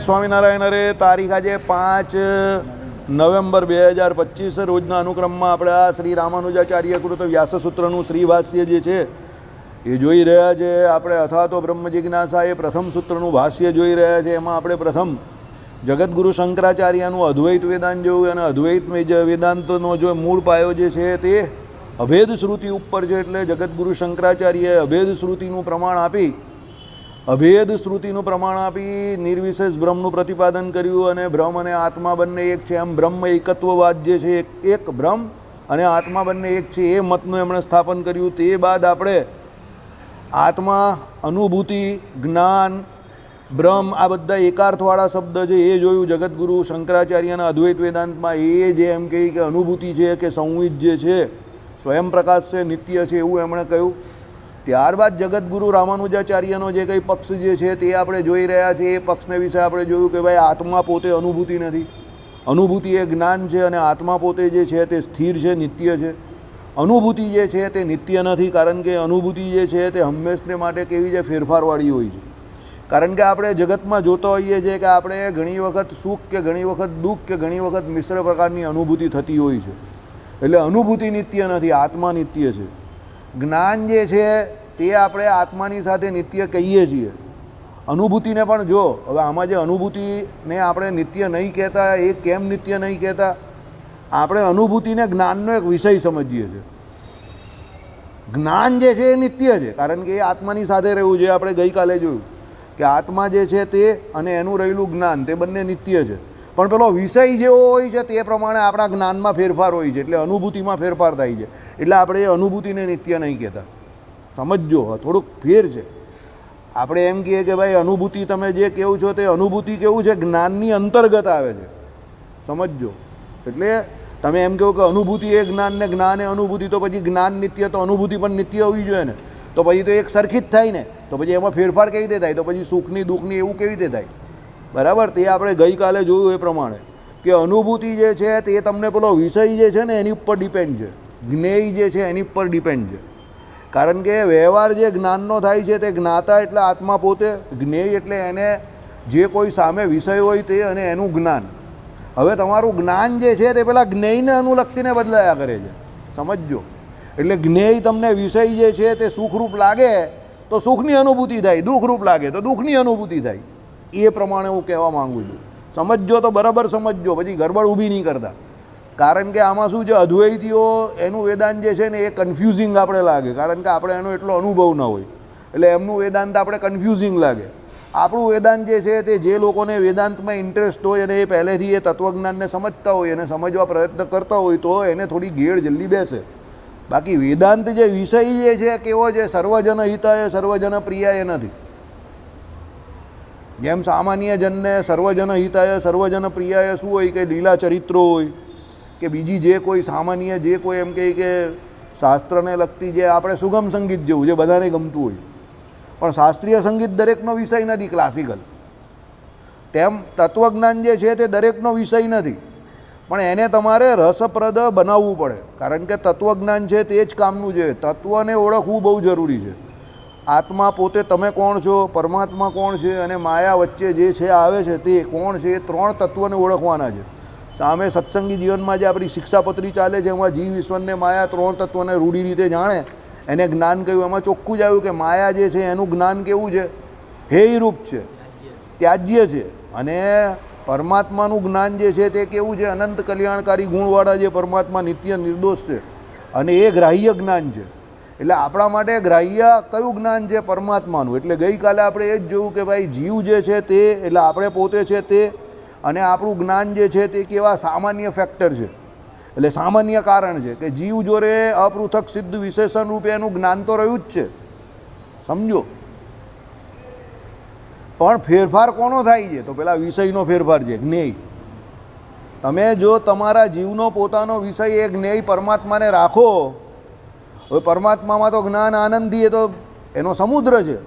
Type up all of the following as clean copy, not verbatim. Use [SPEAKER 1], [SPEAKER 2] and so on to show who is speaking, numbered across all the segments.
[SPEAKER 1] સ્વામિનારાયણ હરે. તારીખ આજે 5 નવેમ્બર 2025 રોજના અનુક્રમમાં આપણે આ શ્રી રામાનુજાચાર્ય કૃત વ્યાસસૂત્રનું શ્રીભાષ્ય જે છે એ જોઈ રહ્યા છે આપણે. અથવા તો બ્રહ્મ જિજ્ઞાસા એ પ્રથમ સૂત્રનું ભાષ્ય જોઈ રહ્યા છે. એમાં આપણે પ્રથમ જગતગુરુ શંકરાચાર્યનું અદ્વૈત વેદાંત જોયું અને અદ્વૈત વેદાંતનો જો મૂળ પાયો જે છે તે અભેદ શ્રુતિ ઉપર છે. એટલે જગતગુરુ શંકરાચાર્યએ અભેદ શ્રુતિનું પ્રમાણ આપી નિર્વિશેષ બ્રહ્મનું પ્રતિપાદન કર્યું અને બ્રહ્મ અને આત્મા બંને એક છે એમ બ્રહ્મ એકત્વવાદ જે છે એક બ્રહ્મ અને આત્મા બંને એક છે એ મતનું એમણે સ્થાપન કર્યું. તે બાદ આપણે આત્મા, અનુભૂતિ, જ્ઞાન, બ્રહ્મ આ બધા એકાર્થવાળા શબ્દ છે એ જોયું જગતગુરુ શંકરાચાર્યના અદ્વૈત વેદાંતમાં. એ જે એમ કહે કે અનુભૂતિ છે કે સંવિત જે છે સ્વયં પ્રકાશ છે, નિત્ય છે એવું એમણે કહ્યું. ત્યારબાદ જગતગુરુ રામાનુજાચાર્યનો જે કંઈ પક્ષ જે છે તે આપણે જોઈ રહ્યા છીએ. એ પક્ષને વિશે આપણે જોયું કે ભાઈ આત્મા પોતે અનુભૂતિ નથી, અનુભૂતિ એ જ્ઞાન છે અને આત્મા પોતે જે છે તે સ્થિર છે, નિત્ય છે. અનુભૂતિ જે છે તે નિત્ય નથી, કારણ કે અનુભૂતિ જે છે તે હંમેશને માટે કેવી છે, ફેરફારવાળી હોય છે. કારણ કે આપણે જગતમાં જોતા હોઈએ છીએ કે આપણે ઘણી વખત સુખ કે ઘણી વખત દુઃખ કે ઘણી વખત મિશ્ર પ્રકારની અનુભૂતિ થતી હોય છે. એટલે અનુભૂતિ નિત્ય નથી, આત્મા નિત્ય છે. જ્ઞાન જે છે તે આપણે આત્માની સાથે નિત્ય કહીએ છીએ. અનુભૂતિને પણ જો હવે આમાં જે અનુભૂતિને આપણે નિત્ય નહીં કહેતા, એ કેમ નિત્ય નહીં કહેતા? આપણે અનુભૂતિને જ્ઞાનનો એક વિષય સમજીએ છીએ. જ્ઞાન જે છે એ નિત્ય છે, કારણ કે એ આત્માની સાથે રહેવું છે. આપણે ગઈકાલે જોયું કે આત્મા જે છે તે અને એનું રહેલું જ્ઞાન તે બંને નિત્ય છે. પણ પેલો વિષય જેવો હોય છે તે પ્રમાણે આપણા જ્ઞાનમાં ફેરફાર હોય છે, એટલે અનુભૂતિમાં ફેરફાર થાય છે. એટલે આપણે એ અનુભૂતિને નિત્ય નહીં કહેતા. સમજો, થોડુંક ફેર છે. આપણે એમ કહીએ કે ભાઈ અનુભૂતિ તમે જે કહેવું છો તે અનુભૂતિ કેવું છે, જ્ઞાનની અંતર્ગત આવે છે. સમજો, એટલે તમે એમ કહો કે અનુભૂતિ એ જ્ઞાન ને જ્ઞાન એ અનુભૂતિ, તો પછી જ્ઞાન નિત્ય તો અનુભૂતિ પણ નિત્ય હોવી જોઈએ ને. તો પછી તો એક સરખી જ થાય ને. તો પછી એમાં ફેરફાર કેવી રીતે થાય? તો પછી સુખની દુઃખની એવું કેવી રીતે થાય? બરાબર. તે આપણે ગઈકાલે જોયું એ પ્રમાણે કે અનુભૂતિ જે છે તે તમને પેલો વિષય જે છે ને એની ઉપર ડિપેન્ડ છે, જ્ઞેય જે છે એની ઉપર ડિપેન્ડ છે. કારણ કે વ્યવહાર જે જ્ઞાનનો થાય છે તે જ્ઞાતા એટલે આત્મા પોતે, જ્ઞેય એટલે એને જે કોઈ સામે વિષય હોય તે અને એનું જ્ઞાન. હવે તમારું જ્ઞાન જે છે તે પેલા જ્ઞેયને અનુલક્ષીને બદલાયા કરે છે. સમજો, એટલે જ્ઞેય તમને વિષય જે છે તે સુખરૂપ લાગે તો સુખની અનુભૂતિ થાય, દુઃખરૂપ લાગે તો દુઃખની અનુભૂતિ થાય. એ પ્રમાણે હું કહેવા માગું છું. સમજો તો બરાબર સમજો, પછી ગરબડ ઊભી નહીં કરતા. કારણ કે આમાં શું છે, અદ્વૈતીઓ એનું વેદાંત જે છે ને એ કન્ફ્યુઝિંગ આપણે લાગે, કારણ કે આપણે એનો એટલો અનુભવ ન હોય. એટલે એમનું વેદાંત આપણે કન્ફ્યુઝિંગ લાગે. આપણું વેદાંત જે છે તે જે લોકોને વેદાંતમાં ઇન્ટરેસ્ટ હોય અને એ પહેલેથી એ તત્વજ્ઞાનને સમજતા હોય અને સમજવા પ્રયત્ન કરતા હોય તો એને થોડી ગેડ જલ્દી બેસે. બાકી વેદાંત જે વિષય જે છે કેવો છે, સર્વજન હિતાય સર્વજન પ્રિયાય નથી. જેમ સામાન્ય જનને સર્વજન હિતાય સર્વજન પ્રિયાય શું હોય કે લીલા ચરિત્રો હોય કે બીજી જે કોઈ સામાન્ય જે કોઈ એમ કહે કે શાસ્ત્રને લગતી જે આપણે સુગમ સંગીત જેવું જે બધાને ગમતું હોય, પણ શાસ્ત્રીય સંગીત દરેકનો વિષય નથી, ક્લાસિકલ. તેમ તત્વજ્ઞાન જે છે તે દરેકનો વિષય નથી, પણ એને તમારે રસપ્રદ બનાવવું પડે. કારણ કે તત્વજ્ઞાન છે તે જ કામનું છે. તત્વને ઓળખવું બહુ જરૂરી છે. આત્મા પોતે તમે કોણ છો, પરમાત્મા કોણ છે અને માયા વચ્ચે જે છે આવે છે તે કોણ છે, એ 3 તત્વને ઓળખવાના છે. સામે સત્સંગી જીવનમાં જે આપણી શિક્ષાપત્રી ચાલે છે એમાં જીવ, ઈશ્વરને, માયા 3 તત્વને રૂઢી રીતે જાણે એને જ્ઞાન કહ્યું. એમાં ચોખ્ખું જ આવ્યું કે માયા જે છે એનું જ્ઞાન કેવું છે, હેયરૂપ છે, ત્યાજ્ય છે. અને પરમાત્માનું જ્ઞાન જે છે તે કેવું છે, અનંત કલ્યાણકારી ગુણવાળા જે પરમાત્મા નિત્ય નિર્દોષ છે અને એ ગ્રાહ્ય જ્ઞાન છે. એટલે આપણા માટે ગ્રાહ્ય કયું જ્ઞાન છે? પરમાત્માનું. એટલે ગઈકાલે આપણે એ જ જોયું કે ભાઈ જીવ જે છે તે એટલે આપણે પોતે છે તે અને આપણું જ્ઞાન જે છે તે કેવા સામાન્ય ફેક્ટર છે, એટલે સામાન્ય કારણ છે કે જીવ જોડે અપૃથક સિદ્ધ વિશેષણ રૂપે એનું જ્ઞાન તો રહ્યું જ છે. સમજો, પણ ફેરફાર કોનો થાય છે? તો પેલા વિષયનો ફેરફાર છે, જ્ઞેય. તમે જો તમારા જીવનો પોતાનો વિષય એ જ્ઞેય પરમાત્માને રાખો, હવે પરમાત્મામાં તો જ્ઞાન આનંદી એ તો એનો સમુદ્ર છે.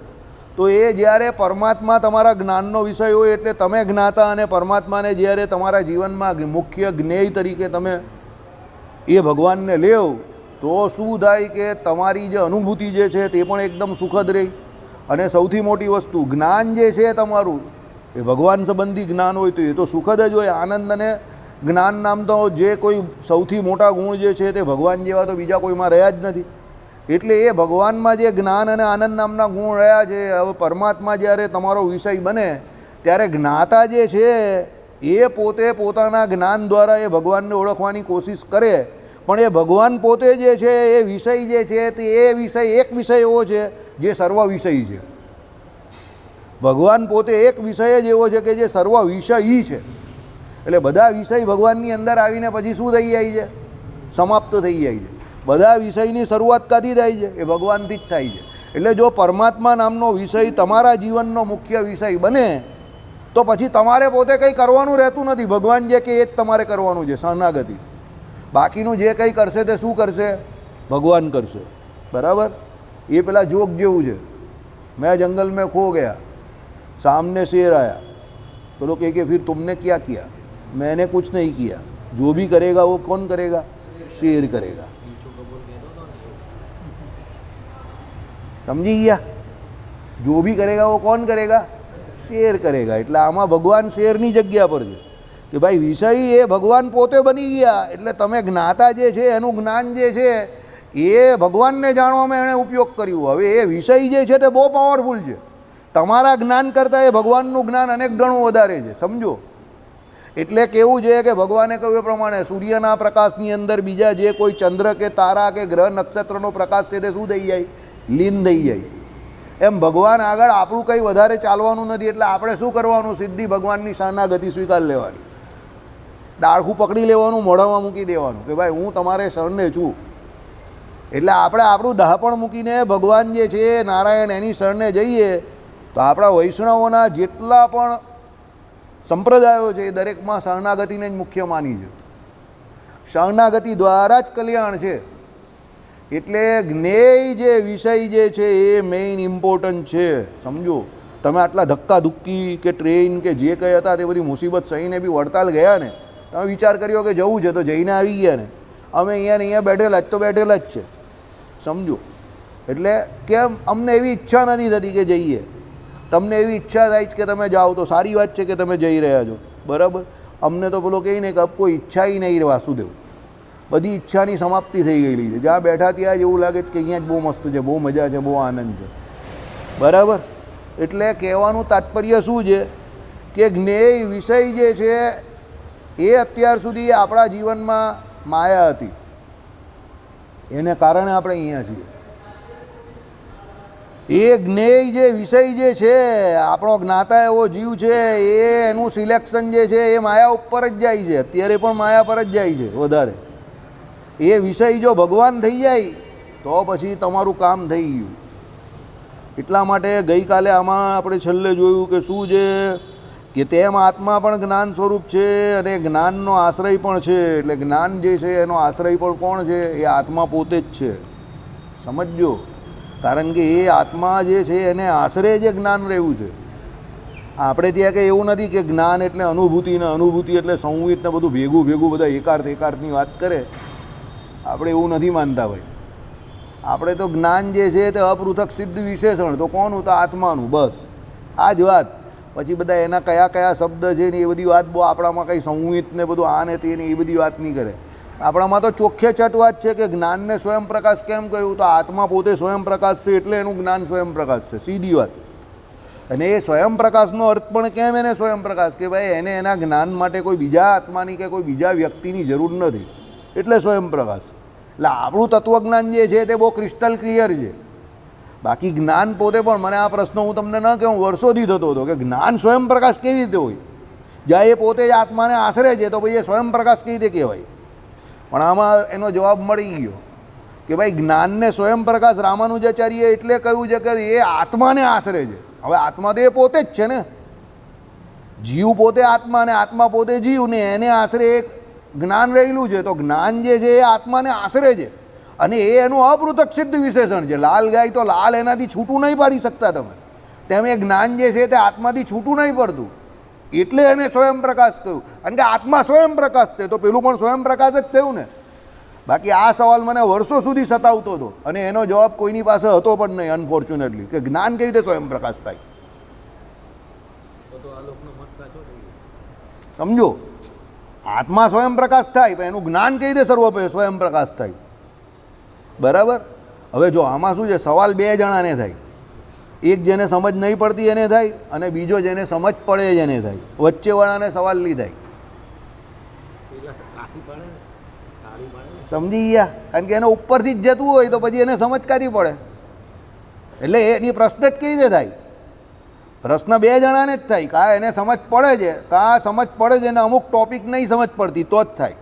[SPEAKER 1] તો એ જ્યારે પરમાત્મા તમારા જ્ઞાનનો વિષય હોય એટલે તમે જ્ઞાતા અને પરમાત્માને જ્યારે તમારા જીવનમાં મુખ્ય જ્ઞેય તરીકે તમે એ ભગવાનને લેવ તો શું થાય કે તમારી જે અનુભૂતિ જે છે તે પણ એકદમ સુખદ રહી. અને સૌથી મોટી વસ્તુ જ્ઞાન જે છે તમારું એ ભગવાન સંબંધી જ્ઞાન હોય તો એ તો સુખદ જ હોય. આનંદ અને જ્ઞાન નામ તો જે કોઈ સૌથી મોટા ગુણ જે છે તે ભગવાન જેવા તો બીજા કોઈમાં રહ્યા જ નથી. એટલે એ ભગવાનમાં જે જ્ઞાન અને આનંદ નામના ગુણ રહ્યા છે, હવે પરમાત્મા જ્યારે તમારો વિષય બને ત્યારે જ્ઞાતા જે છે એ પોતે પોતાના જ્ઞાન દ્વારા એ ભગવાનને ઓળખવાની કોશિશ કરે, પણ એ ભગવાન પોતે જે છે એ વિષય જે છે તે એ વિષય એક વિષય એવો છે જે સર્વ વિષય છે. ભગવાન પોતે એક વિષય જ એવો છે કે જે સર્વ વિષયી છે. એટલે બધા વિષય ભગવાનની અંદર આવીને પછી શું થઈ જાય છે? સમાપ્ત થઈ જાય છે. બધા વિષયની શરૂઆત ક્યાંથી થાય છે? એ ભગવાનથી જ થાય છે. એટલે જો પરમાત્મા નામનો વિષય તમારા જીવનનો મુખ્ય વિષય બને તો પછી તમારે પોતે કંઈ કરવાનું રહેતું નથી. ભગવાન જે કે એ જ તમારે કરવાનું છે, શરણાગતિ. બાકીનું જે કંઈ કરશે તે શું કરશે? ભગવાન કરશે. બરાબર? એ પેલા જોક જેવું છે, મેં જંગલ મેં ખો ગયા, सामने शेर आया, तो लोग कहे कि फिर तुमने क्या किया? मैंने कुछ नहीं किया, जो भी करेगा वो कौन करेगा? शेर करेगा. समझी गया? जो भी करेगा वो कौन करेगा? शेर करेगा. એટલે આમાં ભગવાન શેરની જગ્યા પર છે કે ભાઈ વિષય એ ભગવાન પોતે બની ગયા. એટલે તમે જ્ઞાતા જે છે એનું જ્ઞાન જે છે એ ભગવાનને જાણવામાં એણે ઉપયોગ કર્યું. હવે એ વિષય જે છે તે બહુ પાવરફુલ છે. તમારા જ્ઞાન કરતાં એ ભગવાનનું જ્ઞાન અનેક ગણું વધારે છે. સમજો? એટલે કેવું છે કે ભગવાને કહ્યું એ પ્રમાણે સૂર્યના પ્રકાશની અંદર બીજા જે કોઈ ચંદ્ર કે તારા કે ગ્રહ નક્ષત્રનો પ્રકાશ છે તે શું થઈ જાય? લીન થઈ જાય. એમ ભગવાન આગળ આપણું કંઈ વધારે ચાલવાનું નથી. એટલે આપણે શું કરવાનું? સીધી ભગવાનની શરણાગતિ સ્વીકાર લેવાની, ડાળખું પકડી લેવાનું, મોઢામાં મૂકી દેવાનું કે ભાઈ હું તમારે શરણે છું. એટલે આપણે આપણું દહાપણ મૂકીને ભગવાન જે છે નારાયણ એની શરણે જઈએ તો આપણા વૈષ્ણવોના જેટલા પણ સંપ્રદાયો છે એ દરેકમાં શરણાગતિને જ મુખ્ય માની છે. શરણાગતિ દ્વારા જ કલ્યાણ છે. એટલે જ્ઞેય જે વિષય જે છે એ મેઇન ઇમ્પોર્ટન્ટ છે. સમજો? તમે આટલા ધક્કા ધુક્કી કે ટ્રેન કે જે કંઈ હતા તે બધી મુસીબત સહીને બી વડતાલ ગયા ને, તમે વિચાર કર્યો કે જવું છે તો જઈને આવી ગયા ને. અમે અહીંયા ને અહીંયા બેઠેલા જ તો બેઠેલા જ છે. સમજો? એટલે કેમ અમને એવી ઈચ્છા નથી થતી કે જઈએ. તમને એવી ઈચ્છા થાય કે તમે જાઓ તો સારી વાત છે કે તમે જઈ રહ્યા છો. બરાબર? અમને તો પેલો કહે ને કે અબ કોઈ ઈચ્છા ही નહીં વાસુદેવ. બધી ઈચ્છાની સમાપ્તિ થઈ ગયેલી છે. જ્યાં બેઠા ત્યાં જ એવું લાગે કે અહીંયા જ બહુ મસ્ત છે, બહુ મજા છે, બહુ આનંદ છે. બરાબર? એટલે કહેવાનું તાત્પર્ય શું છે કે જ્ઞેય વિષય જે છે એ અત્યાર સુધી આપણા જીવનમાં માયા હતી. એને કારણે આપણે અહીંયા છીએ. એ જ્ઞેય જે વિષય જે છે, આપણો જ્ઞાતા એવો જીવ છે, એ એનું સિલેક્શન જે છે એ માયા ઉપર જ જાય છે. અત્યારે પણ માયા પર જ જાય છે વધારે. એ વિષય જો ભગવાન થઈ જાય તો પછી તમારું કામ થઈ ગયું. એટલા માટે ગઈકાલે આમાં આપણે છેલ્લે જોયું કે શું છે કે તેમ આત્મા પણ જ્ઞાન સ્વરૂપ છે અને જ્ઞાનનો આશ્રય પણ છે. એટલે જ્ઞાન જે છે એનો આશ્રય પણ કોણ છે? એ આત્મા પોતે જ છે. સમજજો? કારણ કે એ આત્મા જે છે એને આશરે જે જ્ઞાન રહેવું છે. આપણે ત્યાં કંઈ એવું નથી કે જ્ઞાન એટલે અનુભૂતિ ને અનુભૂતિ એટલે સંવિત ને બધું ભેગું ભેગું બધા એકાર્થની વાત કરે. આપણે એવું નથી માનતા ભાઈ. આપણે તો જ્ઞાન જે છે તે અપૃથક સિદ્ધ વિશેષણ. તો કોનું? તો આત્માનું. બસ આ જ વાત. પછી બધા એના કયા કયા શબ્દ છે ને એ બધી વાત બહુ આપણામાં કંઈ સંવિત ને બધું આ ને તે ને એ બધી વાત નહીં કરે. આપણામાં તો ચોખ્ખે ચટ વાત છે કે જ્ઞાનને સ્વયં પ્રકાશ કેમ કહ્યું? તો આત્મા પોતે સ્વયં પ્રકાશ છે એટલે એનું જ્ઞાન સ્વયં પ્રકાશ છે. સીધી વાત. અને એ સ્વયં પ્રકાશનો અર્થ પણ કેમ એને સ્વયં પ્રકાશ કે ભાઈ એને એના જ્ઞાન માટે કોઈ બીજા આત્માની કે કોઈ બીજા વ્યક્તિની જરૂર નથી. એટલે સ્વયં પ્રકાશ. એટલે આપણું તત્વજ્ઞાન જે છે તે બહુ ક્રિસ્ટલ ક્લિયર છે. બાકી જ્ઞાન પોતે પણ, મને આ પ્રશ્ન હું તમને ન કહું, વર્ષોથી થતો હતો કે જ્ઞાન સ્વયં પ્રકાશ કેવી રીતે હોય? જ્યાં એ પોતે જ આત્માને આશરે છે તો ભાઈ એ સ્વયં પ્રકાશ કેવી રીતે કહેવાય? પણ આમાં એનો જવાબ મળી ગયો કે ભાઈ જ્ઞાનને સ્વયં પ્રકાશ રામાનુજાચાર્યે એટલે કહ્યું છે કે એ આત્માને આશરે છે. હવે આત્મા તો એ પોતે જ છે ને. જીવ પોતે આત્મા અને આત્મા પોતે જીવ ને એને આશરે એક જ્ઞાન રહેલું છે. તો જ્ઞાન જે છે એ આત્માને આશરે છે અને એ એનું અપૃથક સિદ્ધ વિશેષણ છે. લાલ ગાય તો લાલ એનાથી છૂટું નહીં પાડી શકતા તમે. તેમ એ જ્ઞાન જે છે તે આત્માથી છૂટું નહીં પડતું. એટલે એને સ્વયં પ્રકાશ કહ્યું. કારણ કે આત્મા સ્વયં પ્રકાશ છે તો પેલું પણ સ્વયં પ્રકાશ જ થયું ને. બાકી આ સવાલ મને વર્ષો સુધી સતાવતો હતો અને એનો જવાબ કોઈની પાસે હતો પણ નહીં, અનફોર્ચ્યુનેટલી, કે જ્ઞાન કેવી રીતે સ્વયં પ્રકાશ થાય. સમજો, આત્મા સ્વયં પ્રકાશ થાય પણ એનું જ્ઞાન કઈ રીતે સ્વયં પ્રકાશ થાય? બરાબર. હવે જો આમાં શું છે, સવાલ બે જણાને થાય, એક જેને સમજ નહીં પડતી એને થાય અને બીજો જેને સમજ પડે જ એને થાય. વચ્ચેવાળાને સવાલ નહીં થાય. સમજી ગયા? કારણ કે એને ઉપરથી જ જતું હોય તો પછી એને સમજ કાઢી પડે. એટલે એની પ્રશ્ન જ કેવી રીતે થાય? પ્રશ્ન બે જણાને જ થાય, કાં એને સમજ પડે છે, કાં સમજ પડે છે એને અમુક ટોપિક નહીં સમજ પડતી તો જ થાય.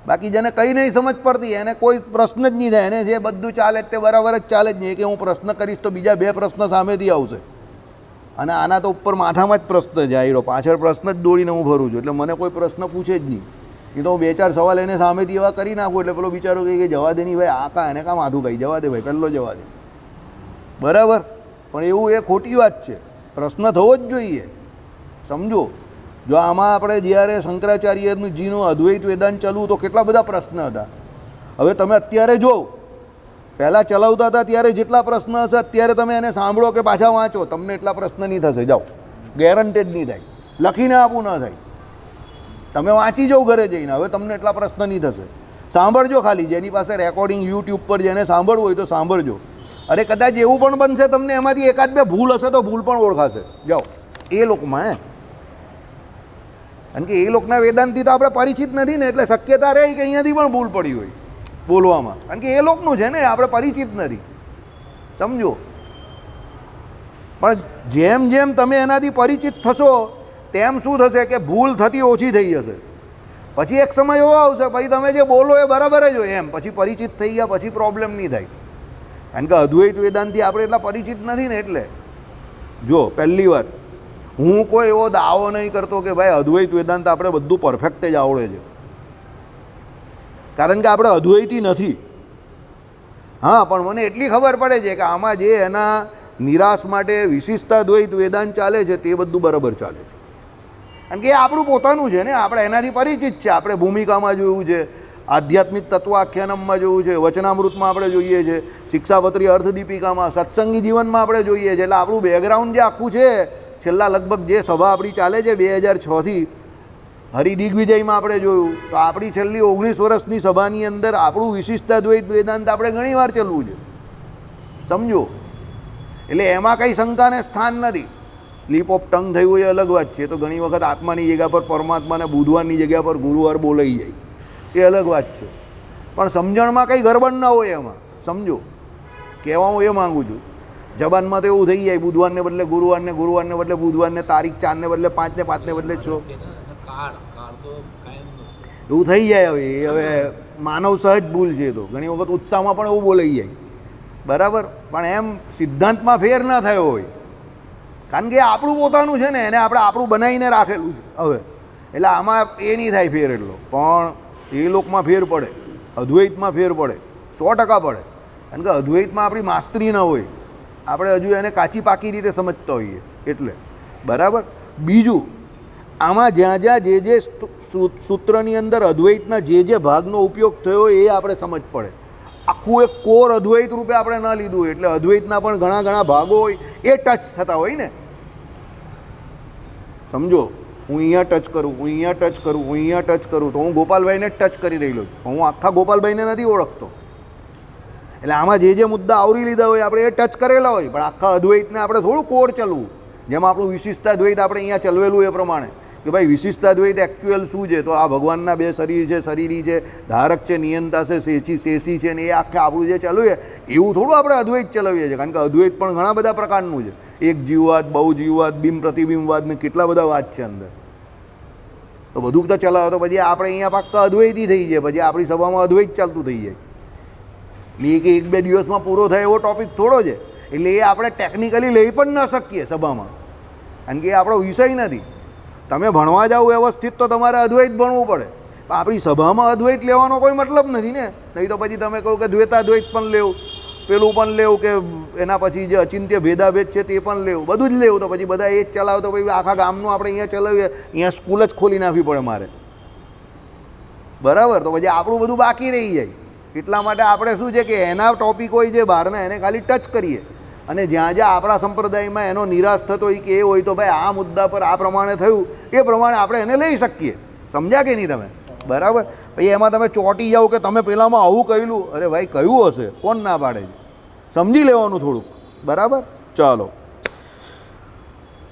[SPEAKER 1] બાકી જેને કંઈ નહીં સમજ પડતી એને કોઈ પ્રશ્ન જ નહીં થાય. એને જે બધું ચાલે તે બરાબર જ ચાલે જ નહીં. કે હું પ્રશ્ન કરીશ તો બીજા બે પ્રશ્ન સામેથી આવશે અને આના તો ઉપર માથામાં જ પ્રશ્ન જાય, પાછળ પ્રશ્ન જ દોડીને હું ભરું છું. એટલે મને કોઈ પ્રશ્ન પૂછે જ નહીં. એ તો હું બે ચાર સવાલ એને સામેથી એવા કરી નાખું એટલે પેલો બિચારો કહે કે જવા દે નહીં ભાઈ, આ કાં એને કાં માથું ખાઈ, જવા દે ભાઈ, પહેલો જવા દે. બરાબર. પણ એવું એ ખોટી વાત છે. પ્રશ્ન થવો જ જોઈએ. સમજો, જો આમાં આપણે જ્યારે શંકરાચાર્યનું જીનું અદ્વૈત વેદાંત ચલાવવું તો કેટલા બધા પ્રશ્ન હતા. હવે તમે અત્યારે જો, પહેલાં ચલાવતા હતા ત્યારે જેટલા પ્રશ્ન હશે અત્યારે તમે એને સાંભળો કે પાછા વાંચો, તમને એટલા પ્રશ્ન નહીં થશે. જાઓ, ગેરંટેડ નહીં થાય. લખીને આપવું ન થાય. તમે વાંચી જાઓ ઘરે જઈને, હવે તમને એટલા પ્રશ્ન નહીં થશે. સાંભળજો ખાલી, જેની પાસે રેકોર્ડિંગ યુટ્યુબ પર જેને સાંભળવું હોય તો સાંભળજો. અરે કદાચ એવું પણ બનશે તમને એમાંથી એકાદ બે ભૂલ હશે તો ભૂલ પણ ઓળખાશે. જાઓ એ લોકમાં, કારણ કે એ લોકના વેદાંતથી તો આપણે પરિચિત નથી ને, એટલે શક્યતા રહે કે અહીંયાથી પણ ભૂલ પડી હોય બોલવામાં. કારણ કે એ લોકનું છે ને, આપણે પરિચિત નથી. સમજો. પણ જેમ જેમ તમે એનાથી પરિચિત થશો તેમ શું થશે કે ભૂલ થતી ઓછી થઈ જશે. પછી એક સમય એવો આવશે પછી તમે જે બોલો એ બરાબર જ હોય એમ, પછી પરિચિત થઈ ગયા પછી પ્રોબ્લેમ નહીં થાય. કારણ કે અદ્વૈત વેદાંતથી આપણે એટલા પરિચિત નથી ને. એટલે જો પહેલી વાત, હું કોઈ એવો દાવો નહીં કરતો કે ભાઈ અદ્વૈત વેદાંત આપણે બધું પરફેક્ટ જ આવડે છે, કારણ કે આપણે અદ્વૈતી નથી. હા, પણ મને એટલી ખબર પડે છે કે આમાં જે એના નિરાશ માટે વિશિષ્ટ અદ્વૈત વેદાંત ચાલે છે તે બધું બરાબર ચાલે છે. કારણ કે એ આપણું પોતાનું છે ને, આપણે એનાથી પરિચિત છે. આપણે ભૂમિકામાં જોયું છે, આધ્યાત્મિક તત્વ આખ્યાનમમાં જોયું છે, વચનામૃતમાં આપણે જોઈએ છે, શિક્ષાપત્રી અર્થદીપિકામાં, સત્સંગી જીવનમાં આપણે જોઈએ છે. એટલે આપણું બેકગ્રાઉન્ડ જે આખું છે, છેલ્લા લગભગ જે સભા આપણી ચાલે છે 2006થી હરિદિગ્વિજયમાં આપણે જોયું તો આપણી છેલ્લી 19 વર્ષની સભાની અંદર આપણું વિશિષ્ટ અદ્વૈત વેદાંત આપણે ઘણીવાર ચલવું છે. સમજો. એટલે એમાં કંઈ શંકાને સ્થાન નથી. સ્લીપ ઓફ ટંગ થયું એ અલગ વાત છે. તો ઘણી વખત આત્માની જગ્યા પર પરમાત્માને બુધવારની જગ્યા પર ગુરુવાર બોલાઈ જાય, એ અલગ વાત છે. પણ સમજણમાં કંઈ ગરબડ ના હોય એમાં. સમજો, કહેવા હું એ માગું છું. જબાનમાં તો એવું થઈ જાય, બુધવારને બદલે ગુરુવારને, ગુરુવારને બદલે બુધવારને, તારીખ 4ને બદલે 5 ને 5ને બદલે 6, એવું થઈ જાય. હવે માનવ સહજ ભૂલ છે. તો ઘણી વખત ઉત્સાહમાં પણ એવું બોલાઈ જાય. બરાબર. પણ એમ સિદ્ધાંતમાં ફેર ના થયો હોય, કારણ કે આપણું પોતાનું છે ને, એને આપણે આપણું બનાવીને રાખેલું છે. હવે એટલે આમાં એ નહીં થાય ફેર એટલો, પણ એ લોકમાં ફેર પડે, અદ્વૈતમાં ફેર પડે, 100% પડે. કારણ કે અદ્વૈતમાં આપણી માસ્તરી ન હોય, આપણે હજુ એને કાચી પાકી રીતે સમજતા હોઈએ એટલે. બરાબર. બીજું, આમાં જ્યાં જ્યાં જે સૂત્રની અંદર અદ્વૈતના જે ભાગનો ઉપયોગ થયો એ આપણે સમજ પડે. આખું એક કોર અદ્વૈત રૂપે આપણે ન લીધું હોય, એટલે અદ્વૈતના પણ ઘણા ઘણા ભાગો હોય એ ટચ થતા હોય ને. સમજો, હું અહીંયા ટચ કરું, હું અહીંયા ટચ કરું, હું અહીંયા ટચ કરું, તો હું ગોપાલભાઈને જ ટચ કરી રહેલો છું, હું આખા ગોપાલભાઈને નથી ઓળખતો. એટલે આમાં જે મુદ્દા આવરી લીધા હોય આપણે એ ટચ કરેલા હોય, પણ આખા અદ્વૈતને આપણે થોડું કોર ચલવું. જેમ આપણું વિશિષ્ટ અદ્વૈત આપણે અહીંયા ચલવેલું એ પ્રમાણે કે ભાઈ વિશિષ્ટ અદ્વૈત એકચ્યુઅલ શું છે, તો આ ભગવાનના 2 શરીર છે, શરીરી છે, ધારક છે, નિયંતા છે, શેષી છે, ને એ આખે આપણું જે ચલાવીએ એવું થોડું આપણે અદ્વૈત ચલાવીએ છીએ. કારણ કે અદ્વૈત પણ ઘણા બધા પ્રકારનું છે. એક જીવવાદ, બહુ જીવવાદ, બિંબ પ્રતિબિંબવાદ ને કેટલા બધા વાત છે અંદર. તો બધું તો ચલાવો તો પછી આપણે અહીંયા પાક્કા અદ્વૈતી થઈ જાય, પછી આપણી સભામાં અદ્વૈત ચાલતું થઈ જાય. એ કે 1-2 દિવસમાં પૂરો થાય એવો ટોપિક થોડો છે. એટલે એ આપણે ટેકનિકલી લઈ પણ ન શકીએ સભામાં, કારણ કે એ આપણો વિષય નથી. તમે ભણવા જાઓ વ્યવસ્થિત તો તમારે અદ્વૈત ભણવું પડે, પણ આપણી સભામાં અદ્વૈત લેવાનો કોઈ મતલબ નથી ને. નહીં તો પછી તમે કહો કે દ્વૈતાદ્વૈત પણ લેવું, પેલું પણ લેવું, કે એના પછી જે અચિંત્ય ભેદાભેદ છે તે પણ લેવું, બધું જ લેવું. તો પછી બધા એ જ ચલાવો તો પછી આખા ગામનું આપણે અહીંયા ચલાવીએ, અહીંયા સ્કૂલ જ ખોલી નાખવી પડે મારે. બરાબર. તો પછી આપણું બધું બાકી રહી જાય. એટલા માટે આપણે શું છે કે એના ટોપિક હોય જે બહારના એને ખાલી ટચ કરીએ અને જ્યાં જ્યાં આપણા સંપ્રદાયમાં એનો નિરાશ થતો હોય કે એ હોય તો ભાઈ આ મુદ્દા પર આ પ્રમાણે થયું એ પ્રમાણે આપણે એને લઈ શકીએ. સમજ્યા કે નહીં તમે? બરાબર. પછી એમાં તમે ચોંટી જાઓ કે તમે પહેલાંમાં આવું કહેલું, અરે ભાઈ કયું હશે, કોણ ના પાડે છે? સમજી લેવાનું થોડુંક. બરાબર. ચાલો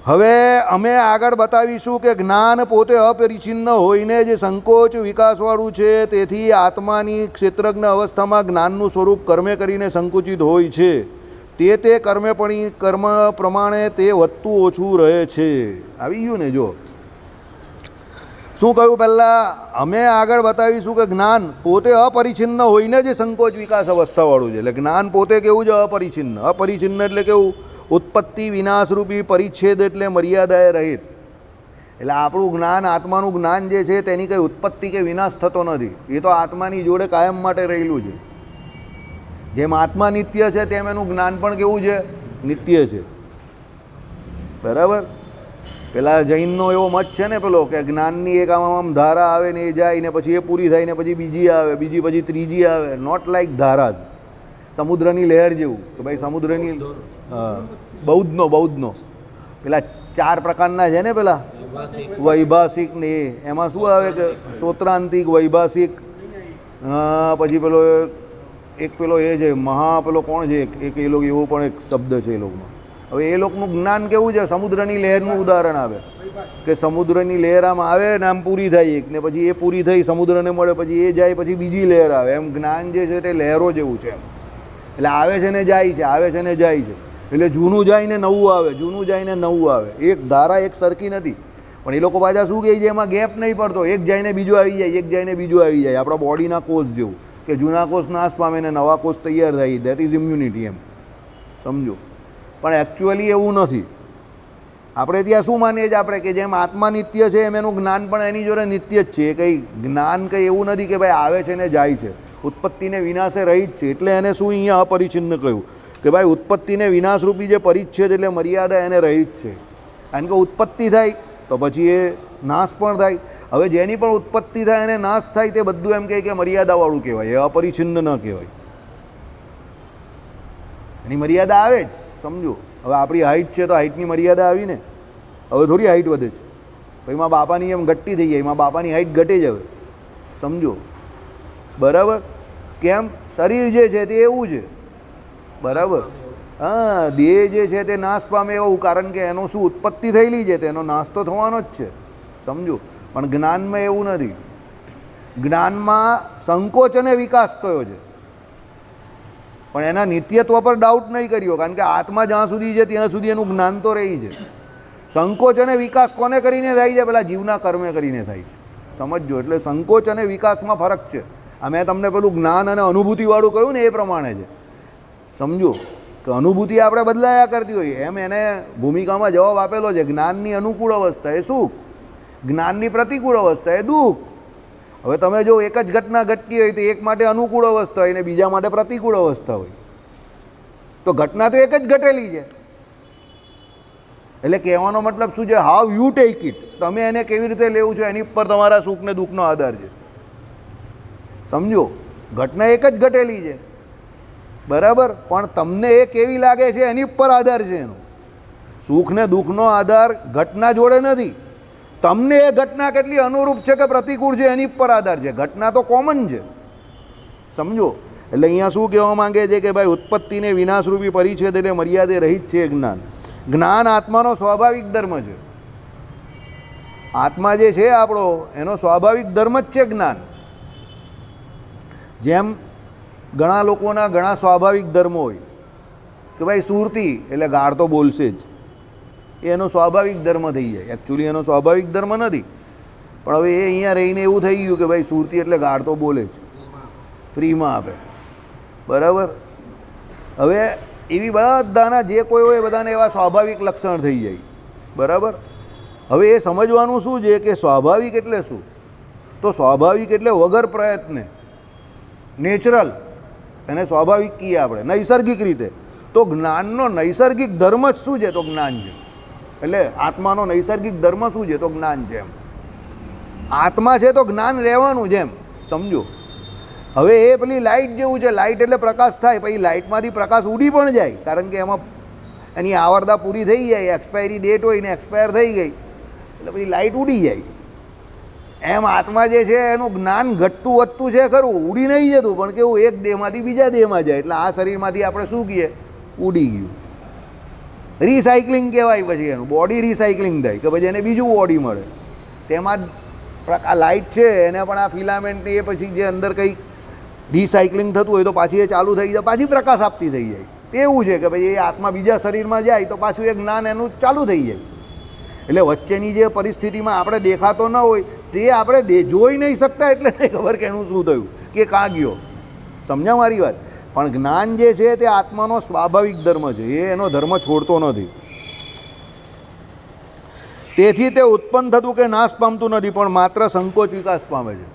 [SPEAKER 1] હવે અમે આગળ બતાવીશું કે જ્ઞાન પોતે અપરિચ્છિન્ન હોઈને જે સંકોચ વિકાસવાળું છે, તેથી આત્માની ક્ષેત્રજ્ઞ અવસ્થામાં જ્ઞાનનું સ્વરૂપ કર્મે કરીને સંકુચિત હોય છે. તે કર્મ પ્રમાણે તે વધતું ઓછું રહે છે. આવી ગયું ને? જો શું કહ્યું પહેલાં? અમે આગળ બતાવીશું કે જ્ઞાન પોતે અપરિચ્છિન્ન હોઈને જે સંકોચ વિકાસ અવસ્થાવાળું છે. એટલે જ્ઞાન પોતે કેવું છે? અપરિચ્છિન્ન. અપરિચ્છિન્ન એટલે કેવું? ઉત્પત્તિ વિનાશરૂપી પરિચ્છેદ એટલે મર્યાદાએ રહિત. એટલે આપણું જ્ઞાન, આત્માનું જ્ઞાન જે છે તેની કંઈ ઉત્પત્તિ કે વિનાશ થતો નથી. એ તો આત્માની જોડે કાયમ માટે રહેલું છે. જેમ આત્મા નિત્ય છે તેમ એનું જ્ઞાન પણ કેવું છે? નિત્ય છે. બરાબર. પેલા જૈનનો એવો મત છે ને પેલો કે જ્ઞાનની એક આમ ધારા આવે ને એ જાય ને પછી એ પૂરી થાય ને પછી બીજી આવે, બીજી પછી ત્રીજી આવે. નોટ લાઈક ધારા જ, સમુદ્રની લહેર જેવું કે ભાઈ સમુદ્રની. બૌદ્ધનો પેલા 4 પ્રકારના છે ને, પેલા વૈભાષિક ને એમાં શું આવે કે શ્રોત્રાંતિક, વૈભાષિક, પછી પેલો એક પેલો એ છે પેલો કોણ છે એક એ લોકો, એવો પણ એક શબ્દ છે એ લોકોનો. હવે એ લોકોનું જ્ઞાન કેવું છે? સમુદ્રની લહેરનું ઉદાહરણ આવે કે સમુદ્રની લહેર આમ આવે ને આમ પૂરી થાય એક ને પછી એ પૂરી થઈ સમુદ્રને મળે, પછી એ જાય પછી બીજી લહેર આવે. એમ જ્ઞાન જે છે તે લહેરો જેવું છે એમ. એટલે આવે છે ને જાય છે, આવે છે ને જાય છે. એટલે જૂનું જાય ને નવું આવે, જૂનું જાય ને નવું આવે. એક ધારા એક સરખી નથી. પણ એ લોકો પાછા શું કહે છે? એમાં ગેપ નહીં પડતો. એક જઈને બીજું આવી જાય, એક જઈને બીજું આવી જાય. આપણા બોડીના કોષ જેવું કે જૂના કોષ નાશ પામે ને નવા કોષ તૈયાર થાય. That is immunity. એમ સમજો. પણ એકચ્યુઅલી એવું નથી. આપણે ત્યાં શું માનીએ છીએ આપણે કે જેમ આત્મા નિત્ય છે એમ એનું જ્ઞાન પણ એની જોડે નિત્ય જ છે. કંઈ જ્ઞાન કંઈ એવું નથી કે ભાઈ આવે છે ને જાય છે. ઉત્પત્તિને વિનાશે રહિત છે. એટલે એને શું અહીંયા અપરિચ્છિન્ન કહ્યું કે ભાઈ ઉત્પત્તિને વિનાશરૂપી જે પરિચ્છેદ એટલે મર્યાદા એને રહિત છે. કારણ કે ઉત્પત્તિ થાય તો પછી એ નાશ પણ થાય. હવે જેની પણ ઉત્પત્તિ થાય અને નાશ થાય તે બધું એમ કહે કે મર્યાદાવાળું કહેવાય, એ અપરિચ્છિન્ન ન કહેવાય. એની મર્યાદા આવે જ. સમજો. હવે આપણી હાઇટ છે તો હાઇટની મર્યાદા આવી ને. હવે થોડી હાઇટ વધે છે. પછી એમાં બાપાની એમ ઘટતી થઈ જાય, એમાં બાપાની હાઇટ ઘટે જ. હવે સમજો. બરાબર. કેમ? શરીર જે છે તે એવું છે. બરાબર. હા, દેહ જે છે તે નાશ પામે એવું. કારણ કે એનો શું ઉત્પત્તિ થયેલી છે તેનો નાશ તો થવાનો જ છે. સમજો. પણ જ્ઞાનમાં એવું નથી. જ્ઞાનમાં સંકોચ અને વિકાસ કયો છે, પણ એના નિત્યત્વ પર ડાઉટ નહીં કર્યો. કારણ કે આત્મા જ્યાં સુધી છે ત્યાં સુધી એનું જ્ઞાન તો રહી છે. સંકોચ અને વિકાસ કોને કરીને થાય છે? પેલા જીવના કર્મે કરીને થાય છે. સમજો. એટલે સંકોચ અને વિકાસમાં ફરક છે. આ મેં તમને પેલું જ્ઞાન અને અનુભૂતિવાળું કહ્યું ને એ પ્રમાણે છે. સમજો કે અનુભૂતિ આપણે બદલાયા કરતી હોય એમ એને ભૂમિકામાં જવાબ આપેલો છે. જ્ઞાનની અનુકૂળ અવસ્થા એ સુખ, જ્ઞાનની પ્રતિકૂળ અવસ્થા એ દુઃખ. હવે તમે જો એક જ ઘટના ઘટતી હોય તો એક માટે અનુકૂળ અવસ્થા હોય ને બીજા માટે પ્રતિકૂળ અવસ્થા હોય. તો ઘટના તો એક જ ઘટેલી છે. એટલે કહેવાનો મતલબ શું છે? How you take it. તમે એને કેવી રીતે લેવું છો એની ઉપર તમારા સુખ ને દુઃખનો આધાર છે. સમજો. ઘટના એક જ ઘટેલી છે. બરાબર. પણ તમને એ કેવી લાગે છે એની ઉપર આધાર છે એનો. સુખ ને દુઃખનો આધાર ઘટના જોડે નથી. તમને એ ઘટના કેટલી અનુરૂપ છે કે પ્રતિકૂળ છે એની પર આધાર છે. ઘટના તો કોમન છે. સમજો. એટલે અહીંયા શું કહેવા માંગે છે કે ભાઈ ઉત્પત્તિને વિનાશરૂપી પરિચ્છેદ એટલે મર્યાદે રહિત છે જ્ઞાન. જ્ઞાન આત્માનો સ્વાભાવિક ધર્મ છે. આત્મા જે છે આપણો એનો સ્વાભાવિક ધર્મ જ છે જ્ઞાન. જેમ ઘણા લોકોના ઘણા સ્વાભાવિક ધર્મો હોય કે ભાઈ સુરતી એટલે ગાળ તો બોલશે જ, એનો સ્વાભાવિક ધર્મ થઈ જાય. એકચ્યુઅલી એનો સ્વાભાવિક ધર્મ નથી, પણ હવે એ અહીંયા રહીને એવું થઈ ગયું કે ભાઈ સુરતી એટલે ગાળ તો બોલે જ, ફ્રીમાં આપે. બરાબર. હવે એવી બધાના જે કોઈ હોય બધાને એવા સ્વાભાવિક લક્ષણ થઈ જાય. બરાબર. હવે એ સમજવાનું શું છે કે સ્વાભાવિક એટલે શું? તો સ્વાભાવિક એટલે વગર પ્રયત્ને, નેચરલ. એને સ્વાભાવિક કહીએ આપણે, નૈસર્ગિક રીતે. તો જ્ઞાનનો નૈસર્ગિક ધર્મ જ શું છે? તો જ્ઞાન છે. એટલે આત્માનો નૈસર્ગિક ધર્મ શું છે? તો જ્ઞાન છે. એમ આત્મા છે તો જ્ઞાન રહેવાનું છે. એમ સમજો. હવે એ પેલી લાઇટ જેવું છે. લાઇટ એટલે પ્રકાશ થાય, પછી લાઇટમાંથી પ્રકાશ ઉડી પણ જાય, કારણ કે એમાં એની આવરદા પૂરી થઈ જાય, એક્સપાયરી ડેટ હોય ને એક્સપાયર થઈ ગઈ એટલે પછી લાઇટ ઉડી જાય. એમ આત્મા જે છે એનું જ્ઞાન ઘટતું વધતું છે ખરું, ઉડી નહીં જતું, પણ કેવું એક દેહમાંથી બીજા દેહમાં જાય. એટલે આ શરીરમાંથી આપણે શું કહીએ, ઉડી ગયું. રિસાયકલિંગ કહેવાય. પછી એનું બોડી રિસાયકલિંગ થાય કે પછી એને બીજું બોડી મળે. તેમાં આ લાઇટ છે એને પણ આ ફિલામેન્ટની એ પછી જે અંદર કંઈ રિસાયકલિંગ થતું હોય તો પાછી એ ચાલુ થઈ જાય, પાછી પ્રકાશ આપતી થઈ જાય. એવું છે કે ભાઈ એ આત્મા બીજા શરીરમાં જાય તો પાછું એ જ્ઞાન એનું ચાલુ થઈ જાય. એટલે વચ્ચેની જે પરિસ્થિતિમાં આપણે દેખાતો ન હોય તે આપણે જોઈ નહીં શકતા, એટલે નહીં ખબર કે એનું શું થયું કે કાં ગયો. સમજ્યા મારી વાત? પણ જ્ઞાન જે છે તે આત્માનો સ્વાભાવિક ધર્મ છે, એ એનો ધર્મ છોડતો નથી. તેથી તે ઉત્પન્ન થતું કે નાશ પામતું નથી, પણ માત્ર સંકોચ વિકાસ પામે છે.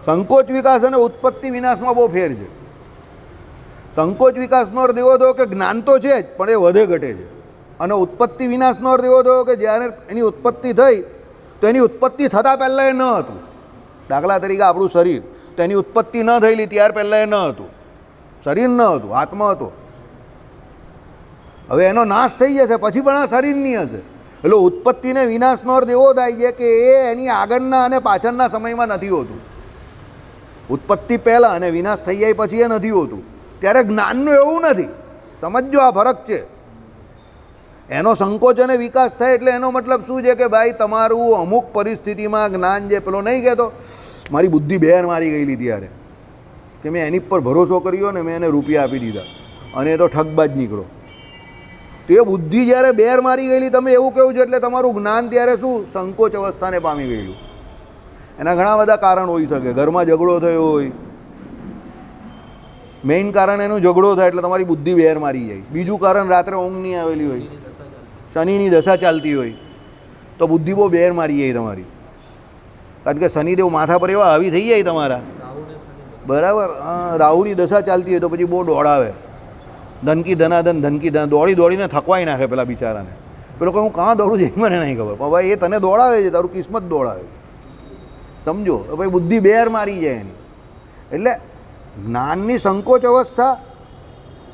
[SPEAKER 1] સંકોચ વિકાસ અને ઉત્પત્તિ વિનાશમાં બહુ ફેર છે. સંકોચ વિકાસનો અર્થ એવો થયો કે જ્ઞાન તો છે જ પણ એ વધે ઘટે છે, અને ઉત્પત્તિ વિનાશનો અર્થ એવો થયો કે જ્યારે એની ઉત્પત્તિ થઈ તો એની ઉત્પત્તિ થતાં પહેલાં એ ન હતું. દાખલા તરીકે આપણું શરીર, તો એની ઉત્પત્તિ ન થયેલી ત્યાર પહેલાં એ ન હતું, શરીર ન હતું, આત્મા હતો. હવે એનો નાશ થઈ જશે પછી પણ આ શરીરની હશે. એટલે ઉત્પત્તિને વિનાશનો અર્થ એવો થાય છે કે એ એની આગળના અને પાછળના સમયમાં નથી હોતું. ઉત્પત્તિ પહેલાં અને વિનાશ થઈ જાય પછી એ નથી હોતું. ત્યારે જ્ઞાનનું એવું નથી. સમજો, આ ફરક છે. એનો સંકોચ અને વિકાસ થાય એટલે એનો મતલબ શું છે કે ભાઈ તમારું અમુક પરિસ્થિતિમાં જ્ઞાન જે પેલો નહીં કહેતો મારી બુદ્ધિ બેર મારી ગયેલી ત્યારે કે મેં એની પર ભરોસો કર્યો ને મેં એને રૂપિયા આપી દીધા અને એ તો ઠગબાજ નીકળો. તો એ બુદ્ધિ જ્યારે બેર મારી ગયેલી તમે એવું કહ્યું છે એટલે તમારું જ્ઞાન ત્યારે શું સંકોચ અવસ્થાને પામી ગયેલું. એના ઘણા બધા કારણ હોઈ શકે. ઘરમાં ઝઘડો થયો હોય, મેઇન કારણ એનું ઝઘડો થાય એટલે તમારી બુદ્ધિ બેર મારી જાય. બીજું કારણ રાત્રે ઊંઘ નહીં આવેલી હોય, શનિની દશા ચાલતી હોય તો બુદ્ધિ બહુ બેર મારી જાય તમારી, કારણ કે શનિદેવ માથા પર એવા હાવી થઈ જાય તમારા, બરાબર. રાહુની દશા ચાલતી હોય તો પછી બહુ દોડાવે, ધનકી ધનાધન ધનકી ધન, દોડી દોડીને થકવાઈ નાખે પેલા બિચારાને. પેલો કહે હું કાં દોડું છે મને નહીં ખબર, પણ ભાઈ એ તને દોડાવે છે, તારું કિસ્મત દોડાવે છે. સમજો, ભાઈ બુદ્ધિ બેર મારી જાય એની. એટલે જ્ઞાનની સંકોચ અવસ્થા,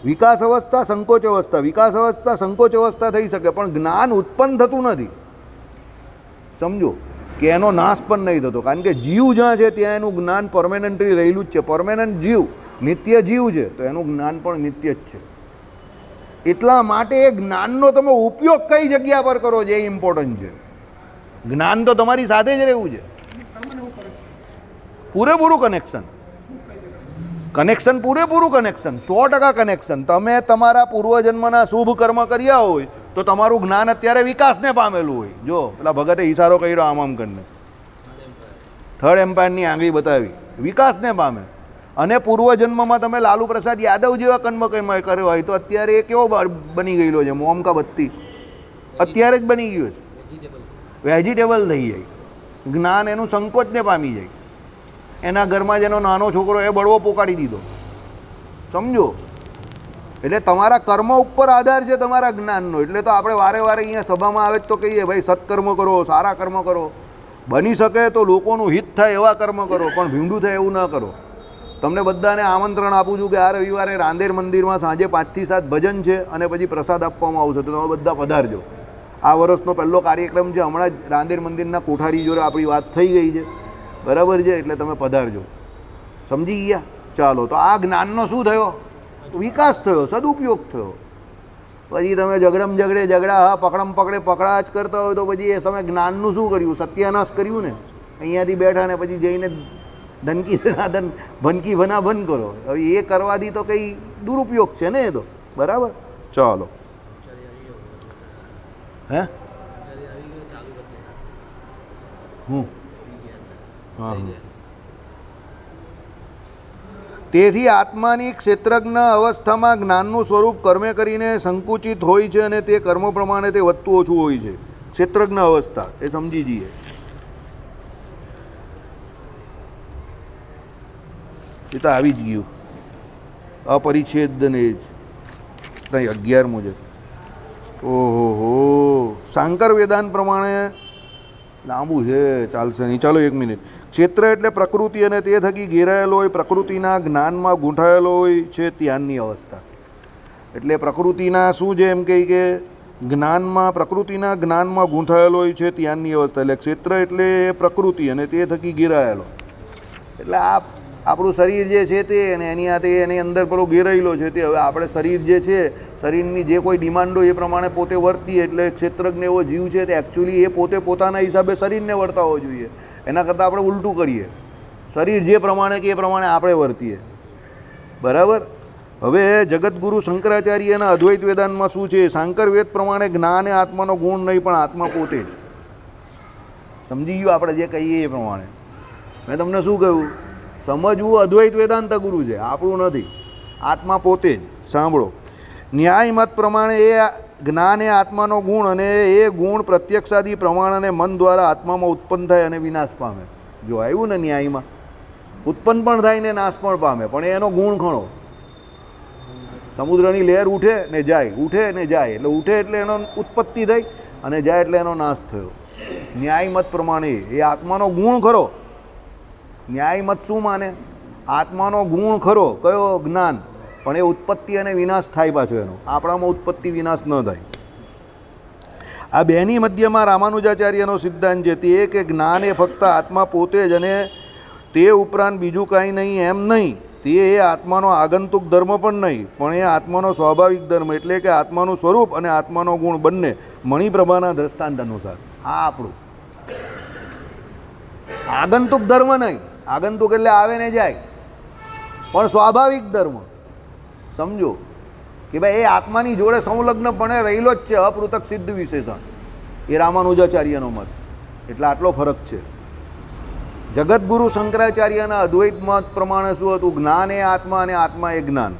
[SPEAKER 1] વિકાસ અવસ્થા, સંકોચ અવસ્થા, વિકાસ અવસ્થા, સંકોચ અવસ્થા થઈ શકે, પણ જ્ઞાન ઉત્પન્ન થતું નથી. સમજો કે એનો નાશ પણ નહીં થતો, કારણ કે જીવ જ્યાં છે ત્યાં એનું જ્ઞાન પરમેનન્ટલી રહેલું જ છે. પરમેનન્ટ જીવ, નિત્ય જીવ છે તો એનું જ્ઞાન પણ નિત્ય જ છે. એટલા માટે એ જ્ઞાનનો તમે ઉપયોગ કઈ જગ્યા પર કરો છે એ ઇમ્પોર્ટન્ટ છે. જ્ઞાન તો તમારી સાથે જ રહેવું છે. પૂરેપૂરું કનેક્શન, પૂરેપૂરું કનેક્શન, 100% કનેક્શન. તમે તમારા પૂર્વજન્મના શુભ કર્મ કર્યા હોય તો તમારું જ્ઞાન અત્યારે વિકાસને પામેલું હોય. જો પેલા ભગતે ઈશારો કર્યો આમ કરીને, થર્ડ એમ્પાયરની આંગળી બતાવી, વિકાસને પામે. અને પૂર્વજન્મમાં તમે લાલુ પ્રસાદ યાદવ જેવા કર્મ કર્યો હોય તો અત્યારે એ કેવો બની ગયેલો છે, મોમ કા બત્તી, અત્યારે જ બની ગયો છે, વેજીટેબલ થઈ જાય. જ્ઞાન એનું સંકોચને પામી જાય. એના ઘરમાં જેનો નાનો છોકરો એ બળવો પોકાડી દીધો. સમજો, એટલે તમારા કર્મ ઉપર આધાર છે તમારા જ્ઞાનનો. એટલે તો આપણે વારે વારે અહીંયા સભામાં આવે તો કહીએ ભાઈ સત્કર્મ કરો, સારા કર્મ કરો, બની શકે તો લોકોનું હિત થાય એવા કર્મ કરો, પણ ભીંડું થાય એવું ન કરો. તમને બધાને આમંત્રણ આપું છું કે આ રવિવારે રાંદેર મંદિરમાં સાંજે 5 થી 7 ભજન છે અને પછી પ્રસાદ આપવામાં આવશે, તો તમે બધા પધારજો. આ વર્ષનો પહેલો કાર્યક્રમ છે. હમણાં જ રાંદેર મંદિરના કોઠારી જોડે આપણી વાત થઈ ગઈ છે, બરાબર છે, એટલે તમે પધારજો. સમજી ગયા? ચાલો, તો આ જ્ઞાનનો શું થયો? વિકાસ થયો, સદુપયોગ થયો. પછી તમે ઝઘડા હા પકડમ પકડે પકડા જ કરતા હોય તો પછી એ સમય જ્ઞાનનું શું કર્યું? સત્યાનાશ કર્યું ને. અહીંયાથી બેઠા ને પછી જઈને ધનકી ધનાધન ભનકી ભના ભન કરો. હવે એ કરવાથી તો કંઈ દુરુપયોગ છે ને એ તો, બરાબર. ચાલો, હે હા. તેથી આત્માની ક્ષેત્રજ્ઞ અવસ્થામાં જ્ઞાનનું સ્વરૂપ કર્મે કરીને સંકુચિત હોય છે અને તે કર્મ પ્રમાણે તે વધતું ઓછું હોય છે. ક્ષેત્રજ્ઞ અવસ્થા એ સમજી જઈએ. એ તો આવી જ ગયું. અપરિચ્છેદને જ ત્યાં 11મું છે. ઓહો, શાંકર વેદાંત પ્રમાણે લાંબુ છે, ચાલશે નહીં. ચાલો 1 મિનિટ. ક્ષેત્ર એટલે પ્રકૃતિ અને તે થકી ઘેરાયેલો હોય, પ્રકૃતિના જ્ઞાનમાં ગૂંઠાયેલો હોય છે ત્યાંની અવસ્થા. એટલે પ્રકૃતિના શું છે એમ કહે કે જ્ઞાનમાં પ્રકૃતિના જ્ઞાનમાં ગૂંથાયેલો હોય છે ત્યાંની અવસ્થા. એટલે ક્ષેત્ર એટલે પ્રકૃતિ અને તે થકી ઘેરાયેલો. એટલે આ આપણું શરીર જે છે તે અને એની અંદર પેલો ઘેરાયેલો છે તે. હવે આપણે શરીર જે છે શરીરની જે કોઈ ડિમાન્ડો એ પ્રમાણે પોતે વર્તીએ. એટલે ક્ષેત્રજ્ઞ એવો જીવ છે તે એકચ્યુઅલી એ પોતે પોતાના હિસાબે શરીરને વર્તાવવો જોઈએ. એના કરતાં આપણે ઉલટું કરીએ. શરીર જે પ્રમાણે કે એ પ્રમાણે આપણે વર્તીએ. બરાબર. હવે જગતગુરુ શંકરાચાર્યના અદ્વૈત વેદાંતમાં શું છે? શાંકર વેદ પ્રમાણે જ્ઞાન એ આત્માનો ગુણ નહીં પણ આત્મા પોતે જ. સમજી ગયું આપણે જે કહીએ એ પ્રમાણે. મેં તમને શું કહ્યું? સમજવું અદ્વૈત વેદાંત ગુરુ છે, આપણું નથી. આત્મા પોતે જ. સાંભળો, ન્યાય મત પ્રમાણે એ જ્ઞાન એ આત્માનો ગુણ અને એ ગુણ પ્રત્યક્ષાદી પ્રમાણ અને મન દ્વારા આત્મામાં ઉત્પન્ન થાય અને વિનાશ પામે. જો આવ્યું ને ન્યાયમાં, ઉત્પન્ન પણ થાય ને નાશ પણ પામે, પણ એનો ગુણ ઘણો. સમુદ્રની લહેર ઉઠે ને જાય, ઉઠે ને જાય. એટલે ઉઠે એટલે એનો ઉત્પત્તિ થઈ અને જાય એટલે એનો નાશ થયો. ન્યાય મત પ્રમાણે એ આત્માનો ગુણ ખરો. ન્યાય મત શું માને? આત્માનો ગુણ ખરો. કયો? જ્ઞાન. પણ એ ઉત્પત્તિ અને વિનાશ થાય પાછો એનો. આપણામાં ઉત્પત્તિ વિનાશ ન થાય. આ બેની મધ્યમાં રામાનુજાચાર્યનો સિદ્ધાંત છે તે કે જ્ઞાન એ ફક્ત આત્મા પોતે જ અને તે ઉપરાંત બીજું કાંઈ નહીં એમ નહીં. તે એ આત્માનો આગંતુક ધર્મ પણ નહીં પણ એ આત્માનો સ્વાભાવિક ધર્મ. એટલે કે આત્માનું સ્વરૂપ અને આત્માનો ગુણ બંને મણિપ્રભાના દ્રષ્ટાંત અનુસાર. આ આપણું આગંતુક ધર્મ નહીં. આગંતુક એટલે આવે ને જાય, પણ સ્વાભાવિક ધર્મ. સમજો કે ભાઈ એ આત્માની જોડે સંલગ્નપણે રહેલો જ છે. અપૃથક સિદ્ધ વિશેષણ એ રામાનુજાચાર્યનો મત. એટલે આટલો ફરક છે. જગતગુરુ શંકરાચાર્યના અદ્વૈત મત પ્રમાણે શું હતું? જ્ઞાન એ આત્મા અને આત્મા એ જ્ઞાન.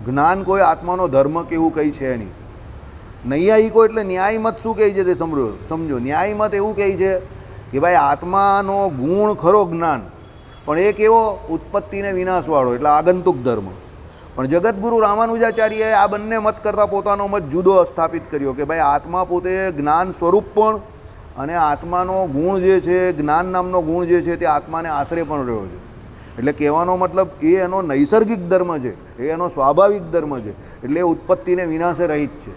[SPEAKER 1] જ્ઞાન કોઈ આત્માનો ધર્મ કે એવું કંઈ છે નહીં. નૈયાયિકો એટલે ન્યાય મત શું કહે છે તે સમજો. ન્યાય મત એવું કહે છે કે ભાઈ આત્માનો ગુણ ખરો જ્ઞાન, પણ એ કેવો? ઉત્પત્તિને વિનાશવાળો, એટલે આગંતુક ધર્મ. પણ જગતગુરુ રામાનુજાચાર્યએ આ બંને મત કરતાં પોતાનો મત જુદો સ્થાપિત કર્યો કે ભાઈ આત્મા પોતે જ્ઞાન સ્વરૂપ પણ અને આત્માનો ગુણ જે છે, જ્ઞાન નામનો ગુણ જે છે તે આત્માને આશરે પણ રહ્યો છે. એટલે કહેવાનો મતલબ એ એનો નૈસર્ગિક ધર્મ છે, એ એનો સ્વાભાવિક ધર્મ છે. એટલે એ ઉત્પત્તિને વિનાશે રહિત છે.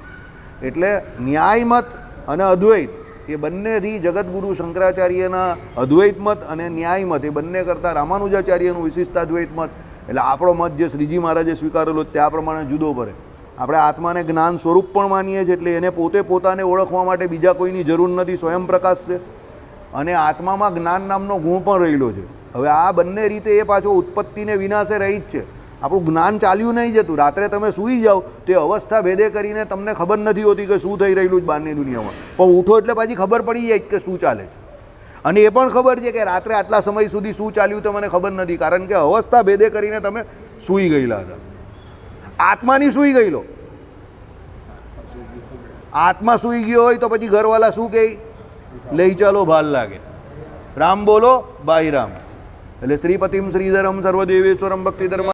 [SPEAKER 1] એટલે ન્યાય મત અને અદ્વૈત એ બંનેથી જગતગુરુ શંકરાચાર્યના અદ્વૈત મત અને ન્યાય મત એ બંને કરતાં રામાનુજાચાર્યનું વિશિષ્ટ અદ્વૈત મત એટલે આપણો મત જે શ્રીજી મહારાજે સ્વીકારેલો ત્યાં પ્રમાણે જુદો પડે. આપણે આત્માને જ્ઞાન સ્વરૂપ પણ માનીએ છીએ. એટલે એને પોતે પોતાને ઓળખવા માટે બીજા કોઈની જરૂર નથી. સ્વયં પ્રકાશ છે અને આત્મામાં જ્ઞાન નામનો ગુણ પણ રહેલો છે. હવે આ બંને રીતે એ પાછો ઉત્પત્તિને વિનાશે રહી જ છે. આપણું જ્ઞાન ચાલ્યું નહીં જતું. રાત્રે તમે સૂઈ જાઓ તે અવસ્થા ભેદે કરીને તમને ખબર નથી હોતી કે શું થઈ રહેલું છે બહારની દુનિયામાં, પણ ઉઠો એટલે પાછી ખબર પડી જાય કે શું ચાલે છે. અને એ પણ ખબર છે કે રાત્રે આટલા સમય સુધી શું ચાલ્યું તો મને ખબર નથી, કારણ કે અવસ્થા ભેદે કરીને તમે સૂઈ ગયેલા હતા. આત્માની સૂઈ ગયેલો, આત્મા સૂઈ ગયો હોય તો પછી ઘરવાળા શું કહે? લઈ ચાલો ભાલ લાગે. રામ બોલો ભાઈ રામ. એટલે શ્રીપતિમ શ્રીધરમ સર્વદેવેશ્વરમ ભક્તિધર્મ